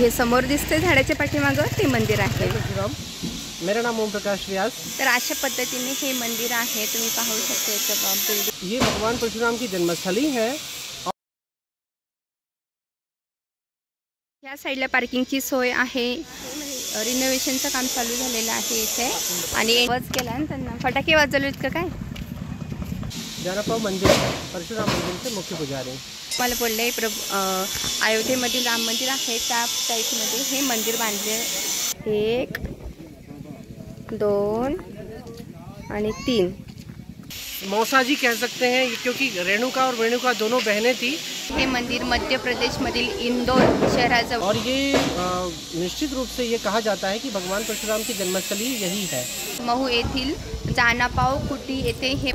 हे समोर दिसते झाडाच्या पाठीमागं ते मंदिर आहे। मेरा नाम ओम प्रकाश व्यास। तर अशा पद्धतीने हे मंदिर आहे, तुम्ही पाहू शकता। ये भगवान परशुराम की जन्मस्थली है। या साईडला पार्किंगची सोय आहे। रिनोव्हेशनचं काम चालू झालेलं आहे इथे आणि आवाज केला ना त्यांना, फटाके वाजवलेत का काय? जानापाव मंदिर परशुराम मंदिर से मुख्य पुजारी मला बोलले अयोध्येमधील राम मंदिर आहे त्या टाईपमध्ये हे मंदिर बांधले। 1 2 आणि 3 मौसा जी कह सकते हैं, क्योंकि रेणुका और वेणुका दोनों बहनें थी। हे मंदिर मध्य प्रदेशमधील इंदौर शहराजवळ, और ये निश्चित रूप से ये कहा जाता है कि भगवान परशुराम की जन्मस्थली यही है। महू येथील जानापाव कुटी येथे हे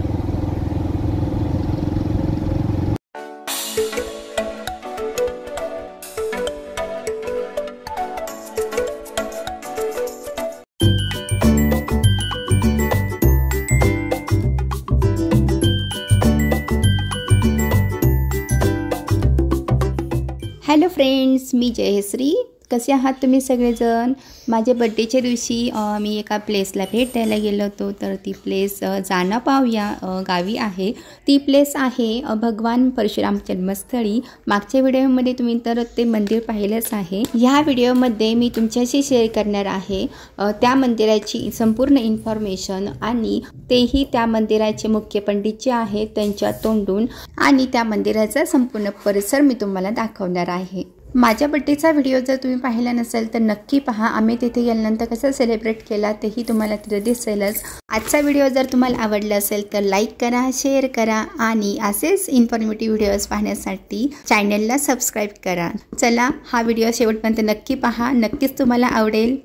हॅलो फ्रेंड्स, मी जयश्री। कसे आहात तुम्ही सगळेजण? माझ्या बड्डेच्या दिवशी मी एका प्लेसला भेट द्यायला गेलो होतो। तर ती प्लेस जानापाव या गावी आहे। ती प्लेस आहे भगवान परशुराम जन्मस्थळी। मागच्या व्हिडिओमध्ये तुम्ही तर ते मंदिर पाहिलेच आहे। ह्या व्हिडिओमध्ये मी तुमच्याशी शेअर करणार आहे त्या मंदिराची संपूर्ण इन्फॉर्मेशन, आणि तेही त्या मंदिराचे मुख्य पंडित जे आहेत त्यांच्या तोंडून, आणि त्या मंदिराचा संपूर्ण परिसर मी तुम्हाला दाखवणार आहे। माझ्या बड्डेचा व्हिडिओ जर तुम्ही पाहिला नसेल तर नक्की पहा। आम्ही तिथे गेल्यानंतर कसं सेलिब्रेट केला तेही तुम्हाला तिथे दिसेलच। आजचा व्हिडिओ जर तुम्हाला आवडला असेल तर लाईक करा, शेअर करा, आणि असेच इन्फॉर्मेटिव्ह व्हिडिओज पाहण्यासाठी चॅनलला सबस्क्राईब करा। चला, हा व्हिडिओ शेवटपर्यंत नक्की पहा, नक्कीच तुम्हाला आवडेल।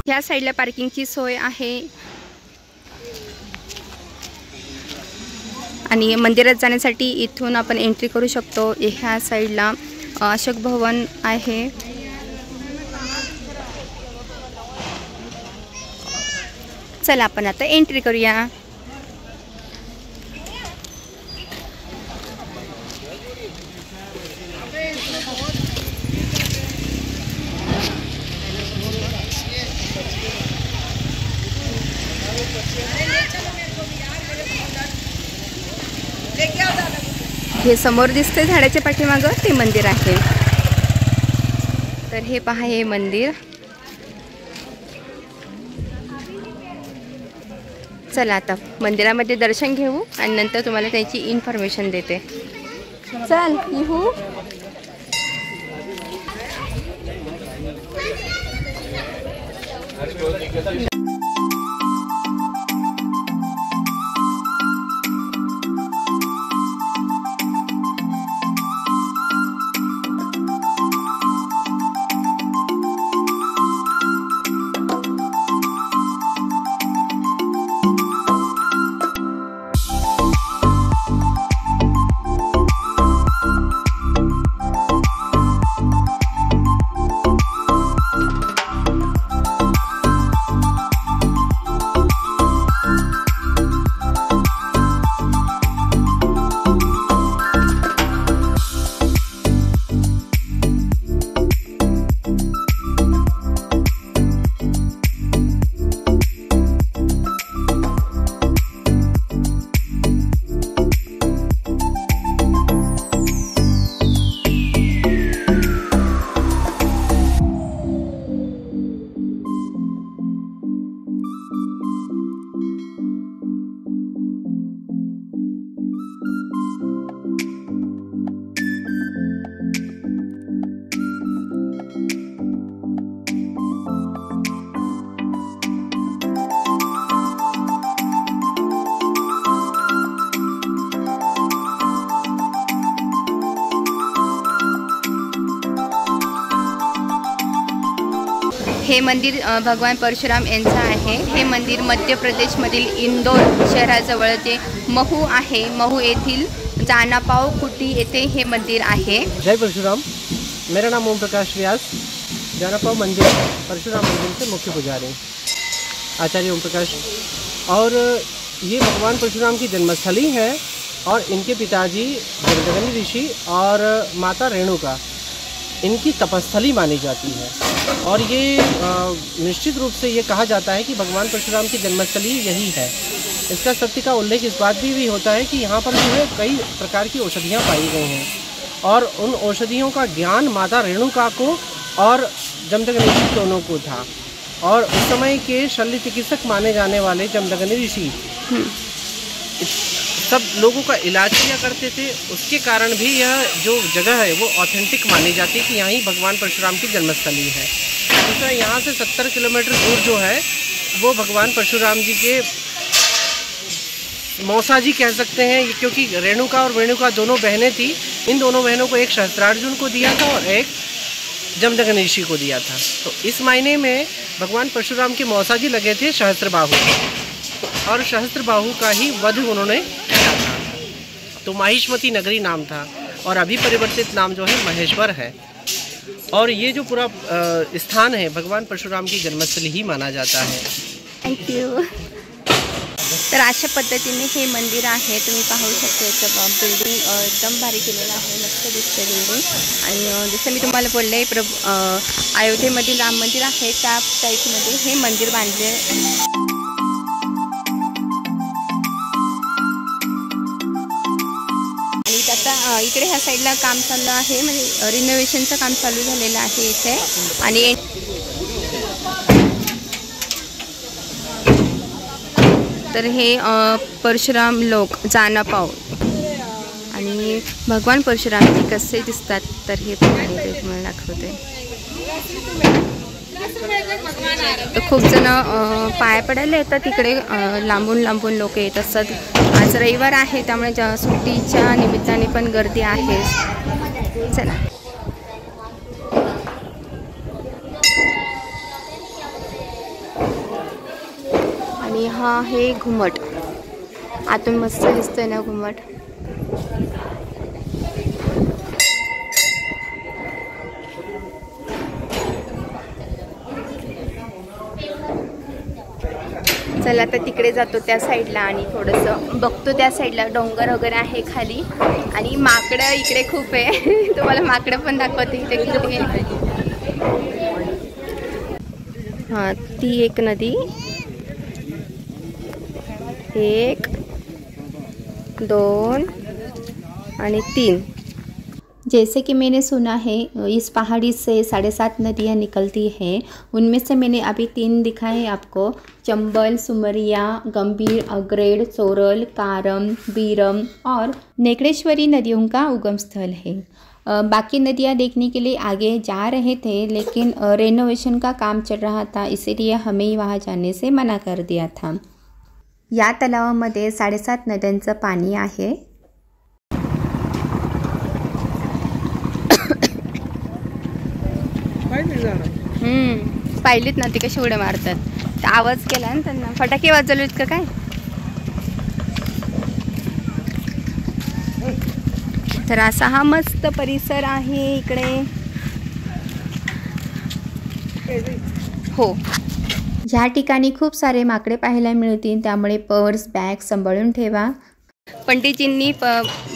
या साईडला पार्किंगची सोय आहे आणि मंदिरात जाण्यासाठी इथून आपण एंट्री करू शकतो। ह्या साईडला अशोक भवन आहे। चला आपण आता एंट्री करूया। हे समोर दिसते झाडाच्या पाठीमागं ते मंदिर आहे। तर हे पहा, हे मंदिर। चला आता मंदिरामध्ये दर्शन घेऊ आणि नंतर तुम्हाला त्याची इन्फॉर्मेशन देते। चल येऊ। हे मंदिर भगवान परशुराम यांचं आहे। हे मंदिर मध्य प्रदेशमधील इंदौर शहराजवळ जे महू आहे, महू येथील जानापाव कुटी येथे हे मंदिर आहे। जय परशुराम। मेरा नाम ओम प्रकाश व्यास, जानापाव मंदिर परशुराम मंदिर से मुख्य पुजारी आचार्य ओम प्रकाश। और ये भगवान परशुराम की जन्मस्थली है और इनके पिताजी जमदग्नि ऋषि और माता रेणुका इनकी तपस्थली मानी जाती है। और ये निश्चित रूप से ये कहा जाता है कि भगवान परशुराम की जन्मस्थली यही है। इसका सत्य का उल्लेख इस बात भी होता है कि यहाँ पर जो है कई प्रकार की औषधियाँ पाई गई हैं और उन औषधियों का ज्ञान माता रेणुका को और जमदग्नि ऋषि दोनों को था। और उस समय के शल्य चिकित्सक माने जाने वाले जमदग्नि ऋषि सब लोगों का इलाज किया करते थे। उसके कारण भी यह जो जगह है वो ऑथेंटिक मानी जाती है कि यहाँ ही भगवान परशुराम की जन्मस्थली है। दूसरा, यहाँ से 70 किलोमीटर दूर जो है वो भगवान परशुराम जी के मौसा जी कह सकते हैं, क्योंकि रेणुका और वेणुका दोनों बहनें थी। इन दोनों बहनों को एक सहस्त्रार्जुन को दिया था और एक जमदग्नि ऋषि को दिया था। तो इस मायने में भगवान परशुराम के मौसा जी लगे थे सहस्त्रबाहु, और सहस्त्रबाहु का ही वध उन्होंने किया था। तो माहिष्मती नगरी नाम था और अभी परिवर्तित नाम जो है महेश्वर है। और ये जो पूरा स्थान है भगवान परशुराम की जन्मस्थली ही माना जाता है। Thank you. तर अशा पद्धतीने हे मंदिर आहे, तुम्ही पाहू शकता। याचं बिल्डिंग एकदम भारी केलेलं आहे, मस्त दिसते बिल्डिंग। आणि जसं मी तुम्हाला बोलले अयोध्येमधील राम मंदिर आहे त्या टाईपमध्ये हे मंदिर बांधले। आता इकडे ह्या साईडला काम चालू आहे, म्हणजे रिनोव्हेशनचं काम चालू झालेलं आहे इथे। आणि तर हे परशुराम लोक जानापाव आणि भगवान परशुरामजी कसे दिसतात तर हे तुम्हाला दाखवते। तर खूप जण पाया पडायला येतात तिकडे, लांबून लांबून लोक येत असतात। आज रविवार आहे त्यामुळे सुट्टीच्या निमित्ताने पण गर्दी आहे। चला, आणि हा आहे घुमट, आतून मस्त दिसतोय ना घुमट। चला आता तिकडे जातो त्या साईडला आणि थोडंसं बघतो। त्या साईडला डोंगर वगैरे आहे खाली, आणि माकडं इकडे खूप आहे। तुम्हाला माकडं पण दाखवते इथे किती आहे। हां, ती एक नदी, 1 2 आणि 3। जैसे कि मैंने सुना है इस पहाड़ी से 7.5 नदियाँ निकलती हैं। उनमें से मैंने अभी 3 दिखाए हैं आपको, चंबल, सुमरिया, गंभीर, अग्रेड, चोरल, कारम, बीरम और नेकड़ेश्वरी नदियों का उगम स्थल है। बाकी नदियाँ देखने के लिए आगे जा रहे थे, लेकिन रेनोवेशन का काम चल रहा था, इसीलिए हमें वहाँ जाने से मना कर दिया था। या तलावामध्ये 7.5 नद्यांचं पाणी आहे। पाहिलीत ना ती कशी उड्या मारतात। आवाज केला ना त्यांना, फटाके वाजवलेत का काय? तर असा हा मस्त परिसर आहे इकडे। हो, ज्या ठिकाणी खूप सारे माकडे पाहायला मिळतील, त्यामुळे पर्स बॅग सांभाळून ठेवा। पंडितजींनी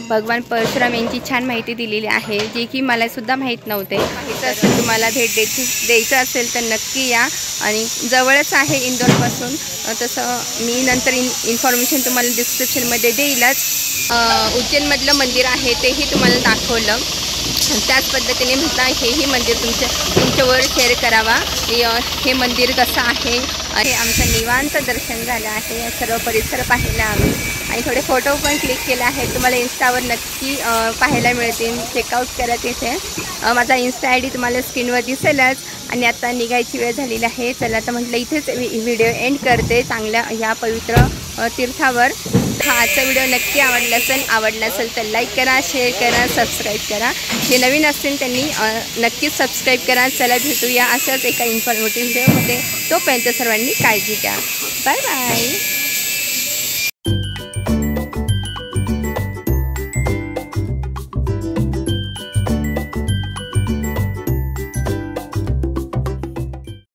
भगवान परशुराम यांची छान माहिती दिलेली आहे, जी की मला सुद्धा माहीत नव्हते। माहिती असेल तुम्हाला भेट द्यायचं असेल तर नक्की या, आणि जवळच आहे इंदोरपासून। तसं मी नंतर इन्फॉर्मेशन तुम्हाला डिस्क्रिप्शनमध्ये देईलच। उज्जैनमधलं मंदिर आहे तेही तुम्हाला दाखवलं। त्याच पद्धतीने म्हटलं हेही मंदिर तुमच्यावर शेअर करावा। हे मंदिर कसं आहे, आणि आमचं निवांत दर्शन झालं आहे। या सर्व परिसर पाहिला आम्ही, आणि थोडे फोटो पण क्लिक केले आहेत। तुम्हाला इन्स्टावर नक्की पाहायला मिळतील, चेकआउट करा तिथे। माझा इन्स्टा ID तुम्हाला स्क्रीनवर दिसेलच। आणि आता निघायची वेळ झालेली आहे। चला, तर म्हटलं इथेच व्हिडिओ एंड करते चांगल्या ह्या पवित्र तीर्थावर। हा आजचा व्हिडिओ नक्की आवडला असेल तर लाईक करा, शेअर करा, सबस्क्राईब करा. जे नवीन असतील त्यांनी नक्कीच सबस्क्राईब करा. चला भेटूया अशाच एका इन्फॉर्मेटिव्ह व्हिडिओमध्ये. तोपर्यंत सर्वांनी काळजी घ्या. Bye bye.